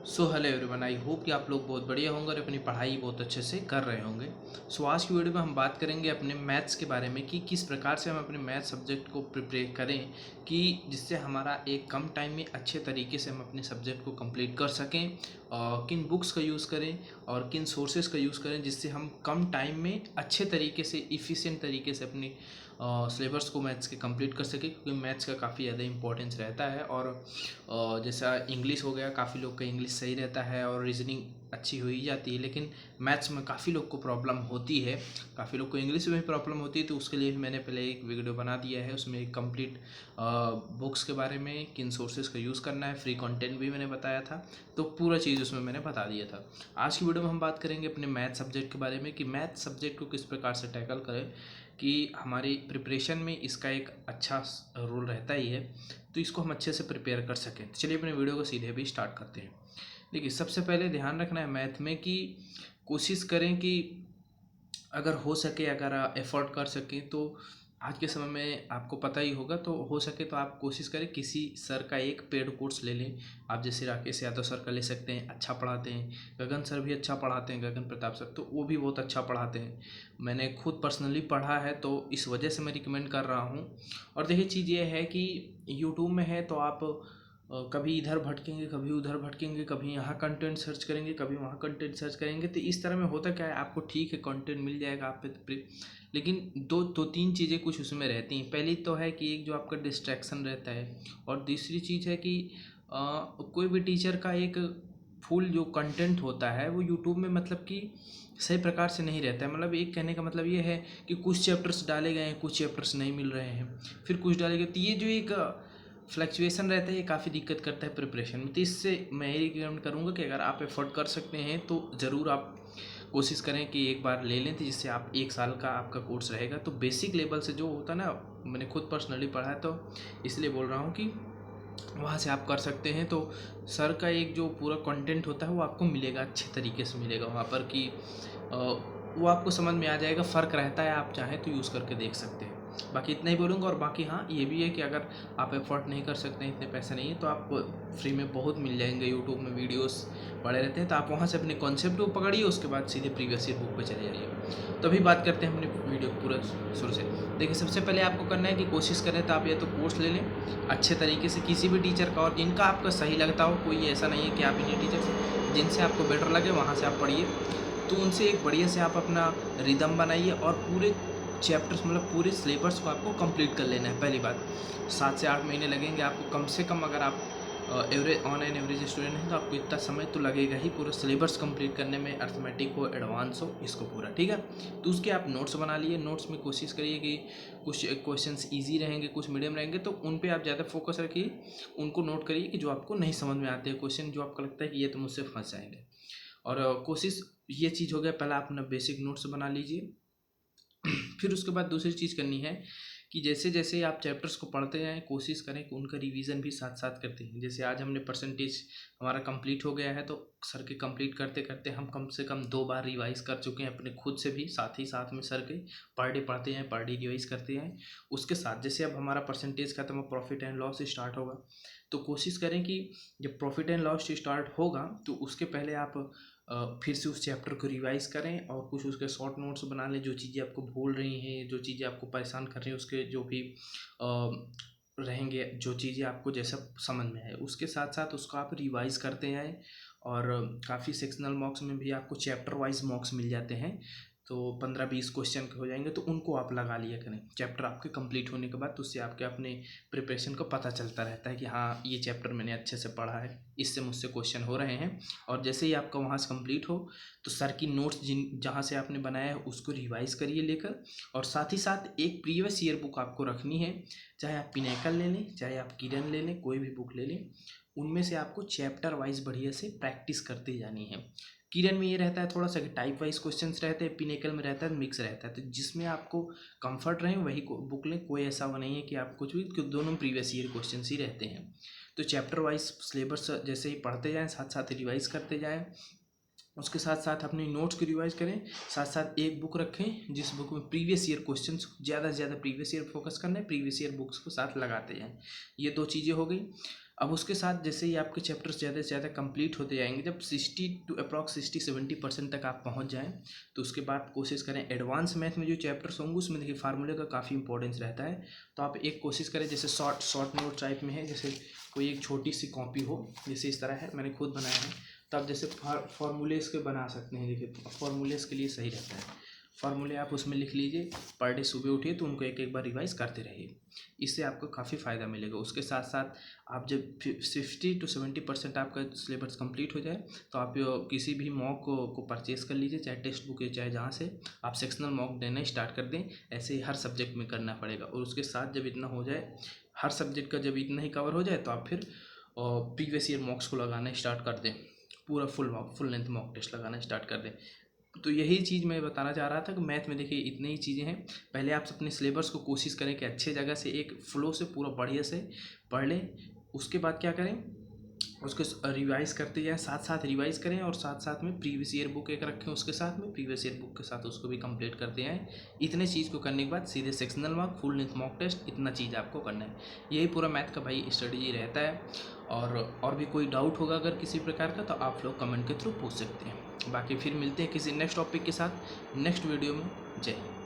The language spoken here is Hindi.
हेलो एवरीवन, आई होप कि आप लोग बहुत बढ़िया होंगे और अपनी पढ़ाई बहुत अच्छे से कर रहे होंगे। आज की वीडियो में हम बात करेंगे अपने मैथ्स के बारे में कि किस प्रकार से हम अपने मैथ सब्जेक्ट को प्रिपेयर करें कि जिससे हमारा एक कम टाइम में अच्छे तरीके से हम अपने सब्जेक्ट को कंप्लीट कर सकें। किन बुक्स का यूज़ करें और किन सोर्सेज का यूज़ करें जिससे हम कम टाइम में अच्छे तरीके से इफ़िशिएंट तरीके से अपनी सिलेबस को मैथ्स के कंप्लीट कर सकें, क्योंकि मैथ्स का काफ़ी ज़्यादा इंपॉर्टेंस रहता है। और जैसा इंग्लिश हो गया, काफ़ी लोग का इंग्लिश सही रहता है और रीजनिंग अच्छी हो ही जाती है, लेकिन मैथ्स में काफ़ी लोग को प्रॉब्लम होती है। काफ़ी लोग को इंग्लिश में भी प्रॉब्लम होती है, तो उसके लिए भी मैंने पहले एक वीडियो बना दिया है। उसमें एक कंप्लीट बुक्स के बारे में, किन सोर्सेज का यूज़ करना है, फ्री कंटेंट भी मैंने बताया था, तो पूरा चीज़ उसमें मैंने बता दिया था। आज की वीडियो में हम बात करेंगे अपने मैथ सब्जेक्ट के बारे में कि मैथ सब्जेक्ट को किस प्रकार से टैकल करें कि हमारी प्रिपरेशन में इसका एक अच्छा रोल रहता ही है, तो इसको हम अच्छे से प्रिपेयर कर सकें। तो चलिए अपने वीडियो को सीधे भी स्टार्ट करते हैं। देखिए, सबसे पहले ध्यान रखना है मैथ में कि कोशिश करें कि अगर हो सके, अगर एफर्ट कर सकें तो आज के समय में आपको पता ही होगा, तो हो सके तो आप कोशिश करें किसी सर का एक पेड कोर्स ले लें। आप जैसे राकेश यादव सर का ले सकते हैं, अच्छा पढ़ाते हैं। गगन सर भी अच्छा पढ़ाते हैं, गगन प्रताप सर, तो वो भी बहुत अच्छा पढ़ाते हैं। मैंने खुद पर्सनली पढ़ा है, तो इस वजह से मैं रिकमेंड कर रहा हूँ। और देखिए, चीज़ ये है कि यूट्यूब में है तो आप कभी इधर भटकेंगे, कभी उधर भटकेंगे, कभी यहाँ कंटेंट सर्च करेंगे, कभी वहाँ कंटेंट सर्च करेंगे, तो इस तरह में होता क्या है, आपको ठीक है कंटेंट मिल जाएगा आप पे, लेकिन दो तीन चीज़ें कुछ उसमें रहती हैं। पहली तो है कि एक जो आपका डिस्ट्रैक्शन रहता है, और दूसरी चीज़ है कि कोई भी टीचर का एक फुल जो कंटेंट होता है वो यूट्यूब में मतलब कि सही प्रकार से नहीं रहता है। मतलब एक कहने का मतलब ये है कि कुछ चैप्टर्स डाले गए हैं, कुछ चैप्टर्स नहीं मिल रहे हैं, फिर कुछ डाले गए, तो ये जो एक फ्लक्चुएशन रहता है ये काफ़ी दिक्कत करता है प्रिपरेशन में। तो इससे मैं ये रिकमेंड करूँगा कि अगर आप एफर्ट कर सकते हैं तो ज़रूर आप कोशिश करें कि एक बार ले लें, तो जिससे आप एक साल का आपका कोर्स रहेगा। तो बेसिक लेवल से जो होता है ना, मैंने खुद पर्सनली पढ़ा है, तो इसलिए बोल रहा हूँ कि वहाँ से आप कर सकते हैं। तो सर का एक जो पूरा कंटेंट होता है वो आपको मिलेगा, अच्छे तरीके से मिलेगा वहाँ पर कि वो आपको समझ में आ जाएगा। फ़र्क रहता है, आप चाहें तो यूज़ करके देख सकते हैं। बाकी इतना ही बोलूँगा। और बाकी हाँ, ये भी है कि अगर आप एफर्ट नहीं कर सकते हैं, इतने पैसे नहीं है, तो आप फ्री में बहुत मिल जाएंगे, यूट्यूब में वीडियोस पड़े रहते हैं, तो आप वहाँ से अपने कॉन्सेप्ट को पकड़िए, उसके बाद सीधे प्रीवियस ईयर बुक पे चले जाइए। तो अभी बात करते हैं अपने वीडियो पूरा शुरू से। देखिए, सबसे पहले आपको करना है कि कोशिश करें तो आप या तो कोर्स ले लें अच्छे तरीके से किसी भी टीचर का, और जिनका आपका सही लगता हो। कोई ऐसा नहीं है कि आप इन्हीं टीचर, जिनसे आपको बेटर लगे वहाँ से आप पढ़िए, तो उनसे एक बढ़िया से आप अपना रिदम बनाइए और पूरे चैप्टर्स, मतलब पूरे सिलेबस को आपको कंप्लीट कर लेना है। पहली बात, 7 से 8 महीने लगेंगे आपको कम से कम। अगर आप average on an average student हैं तो आपको इतना समय तो लगेगा ही पूरा सिलेबस कंप्लीट करने में, अर्थमेटिक हो, एडवांस हो, इसको पूरा, ठीक है। तो उसके आप नोट्स बना लिए। नोट्स में कोशिश करिए कि कुछ क्वेश्चंस इजी रहेंगे, कुछ मीडियम रहेंगे, तो उन पे आप ज़्यादा फोकस रखिए। उनको नोट करिए कि जो आपको नहीं समझ में आते हैं क्वेश्चन, जो आपको लगता है कि ये तो मुझसे फंस जाएंगे। और कोशिश, ये चीज़ हो गया, पहला अपना बेसिक नोट्स बना लीजिए। फिर उसके बाद दूसरी चीज़ करनी है कि जैसे जैसे आप चैप्टर्स को पढ़ते जाएँ, कोशिश करें कि उनका रिवीजन भी साथ साथ करते हैं। जैसे आज हमने परसेंटेज हमारा कंप्लीट हो गया है, तो सर के कंप्लीट करते करते हम कम से कम 2 बार रिवाइज़ कर चुके हैं अपने खुद से भी, साथ ही साथ में सर के पर डे पढ़ते हैं, पर डे रिवाइज़ करते हैं। उसके साथ जैसे अब हमारा परसेंटेज खत्म हो, प्रॉफिट एंड लॉस स्टार्ट होगा, तो कोशिश करें कि जब प्रॉफिट एंड लॉस स्टार्ट होगा तो उसके पहले आप फिर से उस चैप्टर को रिवाइज करें और कुछ उसके शॉर्ट नोट्स बना लें। जो चीज़ें आपको भूल रही हैं, जो चीज़ें आपको परेशान कर रही हैं, उसके जो भी रहेंगे, जो चीज़ें आपको जैसा समझ में आए, उसके साथ साथ उसको आप रिवाइज करते जाएँ। और काफ़ी सेक्शनल मॉक्स में भी आपको चैप्टर वाइज मॉक्स मिल जाते हैं, तो 15-20 क्वेश्चन के हो जाएंगे, तो उनको आप लगा लिया करें चैप्टर आपके कंप्लीट होने के बाद। तो उससे आपके अपने प्रिपरेशन को पता चलता रहता है कि हाँ, ये चैप्टर मैंने अच्छे से पढ़ा है, इससे मुझसे क्वेश्चन हो रहे हैं। और जैसे ही आपका वहाँ से कंप्लीट हो, तो सर की नोट्स जहाँ से आपने बनाया है उसको रिवाइज करिए लेकर। और साथ ही साथ एक प्रीवियस ईयर बुक आपको रखनी है, चाहे आप पिनेकल ले लें, चाहे आप किरण ले लें, कोई भी बुक ले लें। उनमें से आपको चैप्टर वाइज बढ़िया से प्रैक्टिस करते जानी है। किरण में ये रहता है थोड़ा सा कि टाइप वाइज क्वेश्चंस रहते हैं, पिनेकल में रहता है मिक्स रहता है, तो जिसमें आपको कंफर्ट रहे वही बुक लें। कोई ऐसा वो नहीं है कि आप कुछ भी, क्योंकि दोनों प्रीवियस ईयर क्वेश्चंस ही रहते हैं। तो चैप्टर वाइज सिलेबस जैसे ही पढ़ते जाएँ, साथ साथ रिवाइज करते जाएँ, उसके साथ साथ अपने नोट्स को रिवाइज करें। साथ साथ एक बुक रखें जिस बुक में प्रीवियस ईयर क्वेश्चंस, ज़्यादा से ज़्यादा प्रीवियस ईयर फोकस करना है, प्रीवियस ईयर बुक्स को साथ लगाते जाएँ। ये 2 चीज़ें हो गई। अब उसके साथ जैसे ही आपके चैप्टर्स ज़्यादा से ज़्यादा कंप्लीट होते जाएंगे, जब 60 टू अप्रॉक्स 60-70% तक आप पहुंच जाएं, तो उसके बाद कोशिश करें एडवांस मैथ में जो चैप्टर्स होंगे उसमें देखिए फार्मूले का काफ़ी इंपॉर्टेंस रहता है। तो आप एक कोशिश करें, जैसे शॉर्ट नोट टाइप में है, जैसे कोई एक छोटी सी कॉपी हो, जैसे इस तरह है, मैंने खुद बनाया है, तो आप जैसे फार्मूलेस के बना सकते हैं। देखिए फार्मूलेस के लिए सही रहता है, फार्मूले आप उसमें लिख लीजिए, पर डे सुबह उठिए तो उनको एक एक बार रिवाइज करते रहिए, इससे आपको काफ़ी फ़ायदा मिलेगा। उसके साथ साथ आप जब 60 टू 70% आपका सिलेबस कंप्लीट हो जाए, तो आप किसी भी मॉक को परचेज़ कर लीजिए, चाहे टेक्स्ट बुक है चाहे जहाँ से, आप सेक्शनल मॉक देना स्टार्ट कर दें। ऐसे ही हर सब्जेक्ट में करना पड़ेगा। और उसके साथ जब इतना हो जाए, हर सब्जेक्ट का जब इतना ही कवर हो जाए, तो आप फिर प्रीवियस ईयर मॉक्स को लगाना स्टार्ट कर दें, पूरा फुल लेंथ मॉक टेस्ट लगाना स्टार्ट कर दें। तो यही चीज़ मैं बताना चाह रहा था कि मैथ में देखिए इतनी ही चीज़ें हैं। पहले आप अपने सिलेबस को कोशिश करें कि अच्छे जगह से एक फ्लो से पूरा बढ़िया से पढ़ लें। उसके बाद क्या करें, उसको रिवाइज़ करते जाएं, साथ साथ रिवाइज़ करें, और साथ साथ में प्रीवियस ईयर बुक एक रखें, उसके साथ में प्रीवियस ईयर बुक के साथ उसको भी कंप्लीट करते जाएं। इतने चीज़ को करने के बाद सीधे sectional mark, full length mock test, इतना चीज़ आपको करना है। यही पूरा मैथ का भाई स्ट्रेटजी रहता है। और भी कोई डाउट होगा अगर किसी प्रकार का, तो आप लोग कमेंट के थ्रू पूछ सकते हैं। बाकी फिर मिलते हैं किसी नेक्स्ट टॉपिक के साथ नेक्स्ट वीडियो में। जय हिंद।